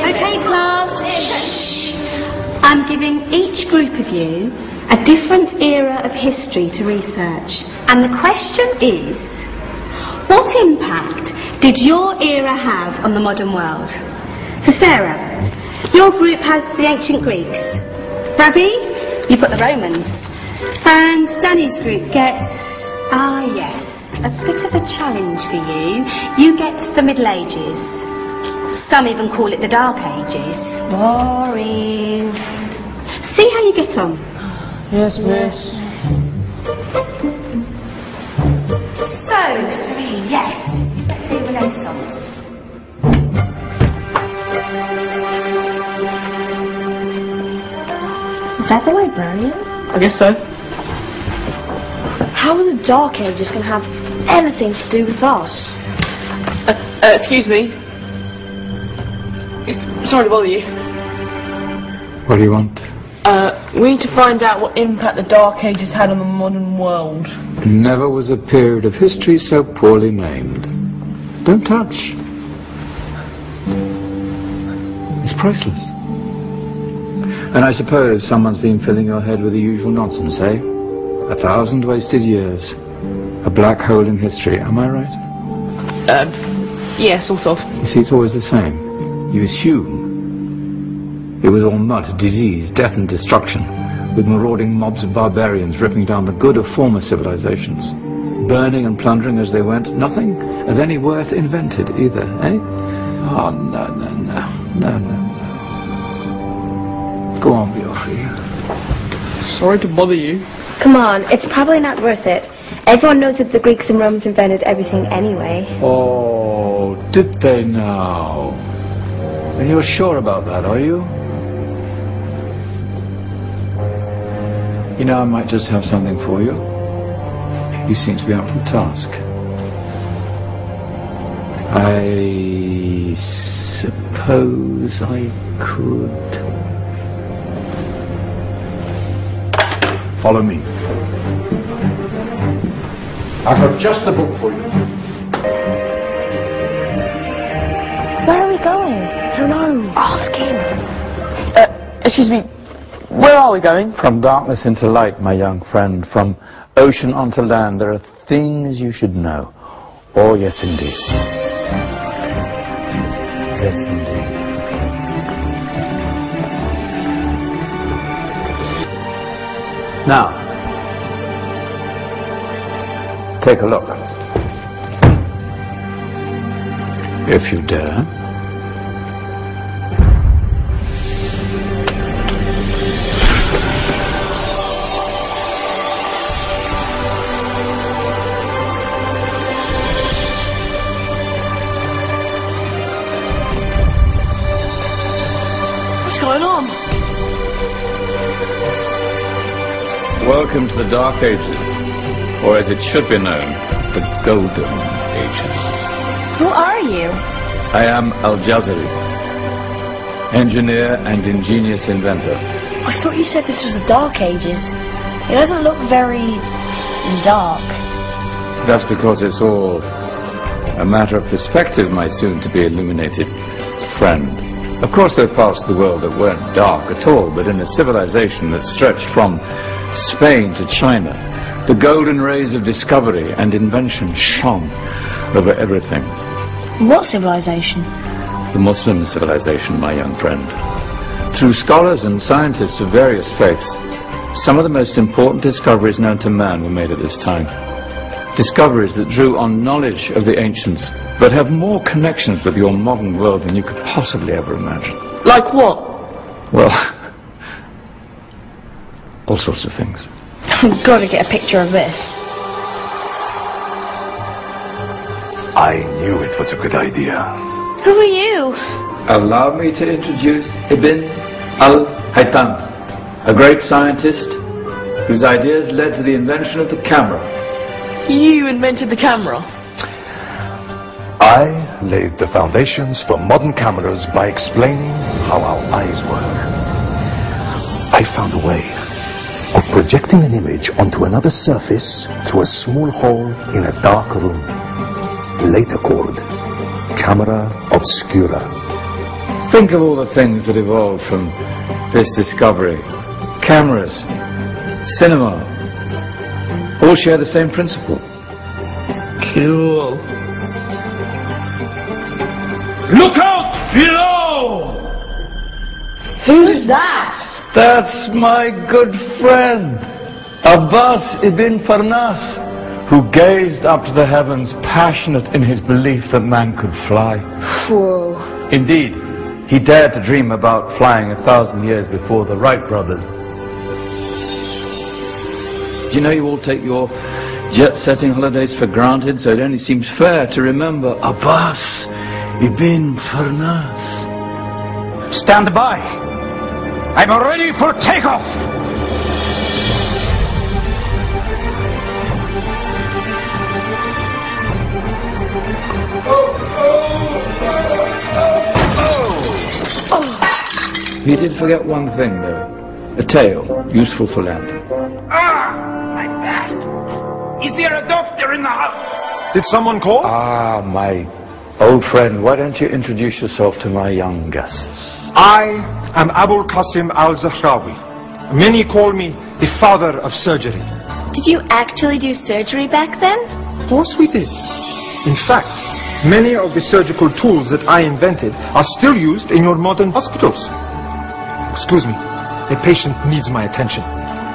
Okay, class. Shh. I'm giving each group of you a different era of history to research. And the question is, what impact did your era have on the modern world? So Sarah, your group has the ancient Greeks. Ravi, you've got the Romans. And Danny's group gets, yes, a bit of a challenge for you. You get the Middle Ages. Some even call it the Dark Ages. Boring. See how you get on. Yes, miss. So, Serene, yes, the Renaissance. Is that the librarian? I guess so. How are the Dark Ages going to have anything to do with us? Excuse me. Sorry to bother you. What do you want? We need to find out what impact the Dark Ages had on the modern world. Never was a period of history so poorly named. Don't touch. It's priceless. And I suppose someone's been filling your head with the usual nonsense, eh? 1,000 wasted years. A black hole in history, am I right? Yeah, sort of. You see, it's always the same. You assume it was all mud, disease, death and destruction, with marauding mobs of barbarians ripping down the good of former civilizations, burning and plundering as they went. Nothing of any worth invented either, eh? Oh, no. Go on, Biofri. Sorry to bother you. Come on, it's probably not worth it. Everyone knows that the Greeks and Romans invented everything anyway. Oh, did they now? And you're sure about that, are you? You know, I might just have something for you. You seem to be up for the task. I suppose I could... Follow me. I've got just the book for you. Where are we going? I don't know. Ask him. Excuse me. Where are we going? From darkness into light, my young friend. From ocean onto land. There are things you should know. Oh, yes, indeed. Yes, indeed. Now, take a look. If you dare. What's going on? Welcome to the Dark Ages, or as it should be known, the Golden Ages. Who are you? I am Al-Jazari, engineer and ingenious inventor. I thought you said this was the Dark Ages. It doesn't look very dark. That's because it's all a matter of perspective, my soon-to-be illuminated friend. Of course, there are parts of the world that weren't dark at all, but in a civilization that stretched from Spain to China, the golden rays of discovery and invention shone over everything. What civilization? The Muslim civilization, my young friend. Through scholars and scientists of various faiths, some of the most important discoveries known to man were made at this time. Discoveries that drew on knowledge of the ancients, but have more connections with your modern world than you could possibly ever imagine. Like what? Well, all sorts of things. I've got to get a picture of this. I knew it was a good idea. Who are you? Allow me to introduce Ibn al-Haytham, a great scientist whose ideas led to the invention of the camera. You invented the camera? I laid the foundations for modern cameras by explaining how our eyes work. I found a way of projecting an image onto another surface through a small hole in a dark room, later called camera obscura. Think of all the things that evolved from this discovery. Cameras, cinema, all share the same principle. Cool. Look out below! Who's that? That's my good friend, Abbas ibn Farnas, who gazed up to the heavens, passionate in his belief that man could fly. Whoa. Indeed, he dared to dream about flying 1,000 years before the Wright brothers. Do you know you all take your jet-setting holidays for granted, so it only seems fair to remember Abbas ibn Farnas. Stand by. I'm ready for takeoff. He did forget one thing, though. A tail, useful for landing. My back. Is there a doctor in the house? Did someone call? Ah, my old friend, why don't you introduce yourself to my young guests? I am Abul Qasim al-Zahrawi. Many call me the father of surgery. Did you actually do surgery back then? Of course we did. In fact, many of the surgical tools that I invented are still used in your modern hospitals. Excuse me, a patient needs my attention.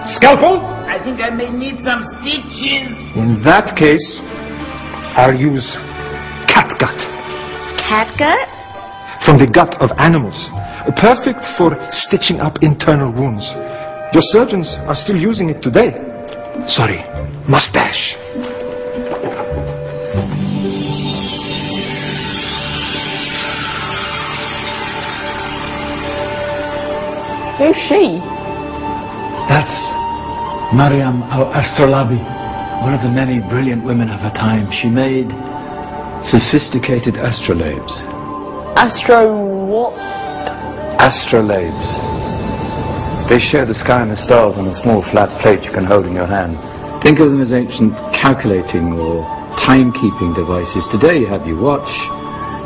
Scalpel? I think I may need some stitches. In that case, I'll use catgut. Catgut? From the gut of animals. Perfect for stitching up internal wounds. Your surgeons are still using it today. Sorry, mustache. Who's she? That's Maryam al-Astrolabi, one of the many brilliant women of her time. She made sophisticated astrolabes. Astro what? Astrolabes. They show the sky and the stars on a small flat plate you can hold in your hand. Think of them as ancient calculating or timekeeping devices. Today you have your watch,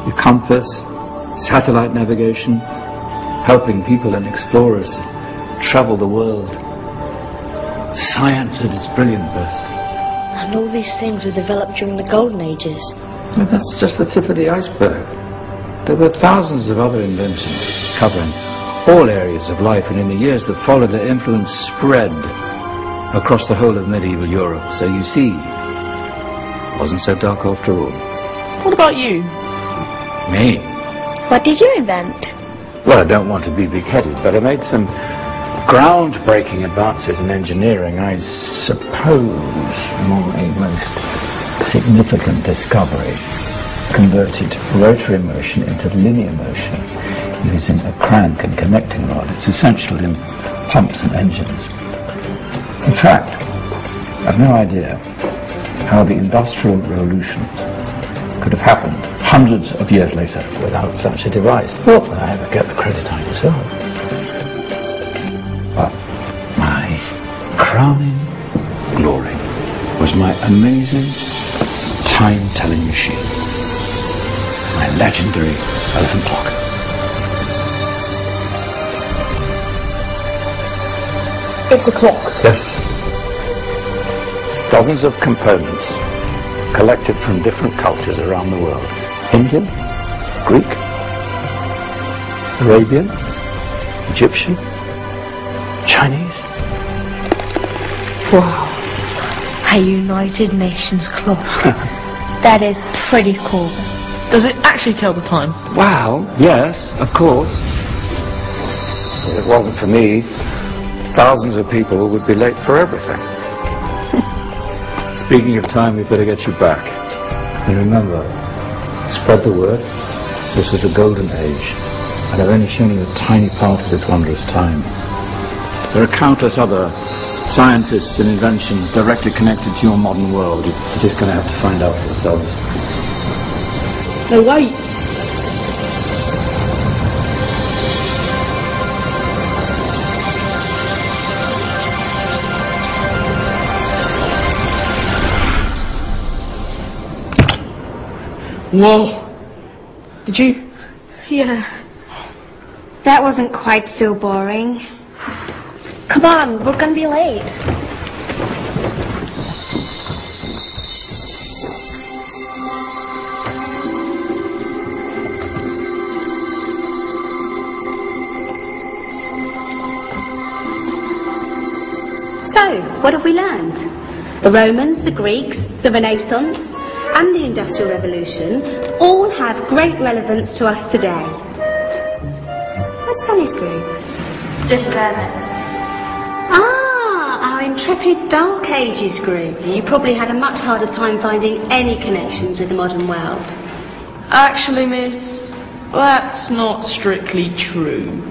your compass, satellite navigation, helping people and explorers travel the world. Science at its brilliant best. And all these things were developed during the Golden Ages. Well, that's just the tip of the iceberg. There were thousands of other inventions covering all areas of life, and in the years that followed, their influence spread across the whole of medieval Europe. So you see, it wasn't so dark after all. What about you? Me? What did you invent? Well, I don't want to be big-headed, but I made some groundbreaking advances in engineering. I suppose my most significant discovery converted rotary motion into linear motion using a crank and connecting rod. It's essential in pumps and engines. In fact, I've no idea how the Industrial Revolution could have happened hundreds of years later without such a device. Not that I ever get the credit I deserve. But my crowning glory was my amazing time-telling machine, my legendary elephant clock. It's a clock. Yes. Dozens of components collected from different cultures around the world. Indian, Greek, Arabian, Egyptian, Chinese. Wow. A United Nations clock. That is pretty cool. Does it actually tell the time? Wow, yes, of course. If it wasn't for me, thousands of people would be late for everything. Speaking of time, we'd better get you back. And remember, spread the word. This was a golden age, and I've only shown you a tiny part of this wondrous time. There are countless other scientists and inventions directly connected to your modern world. You're just going to have to find out for yourselves. No, wait. Whoa. Did you? Yeah. That wasn't quite so boring. Come on, we're gonna be late. So, what have we learned? The Romans, the Greeks, the Renaissance, and the Industrial Revolution all have great relevance to us today. Where's Tony's group? Just there, miss. Ah, our intrepid Dark Ages group. You probably had a much harder time finding any connections with the modern world. Actually, miss, that's not strictly true.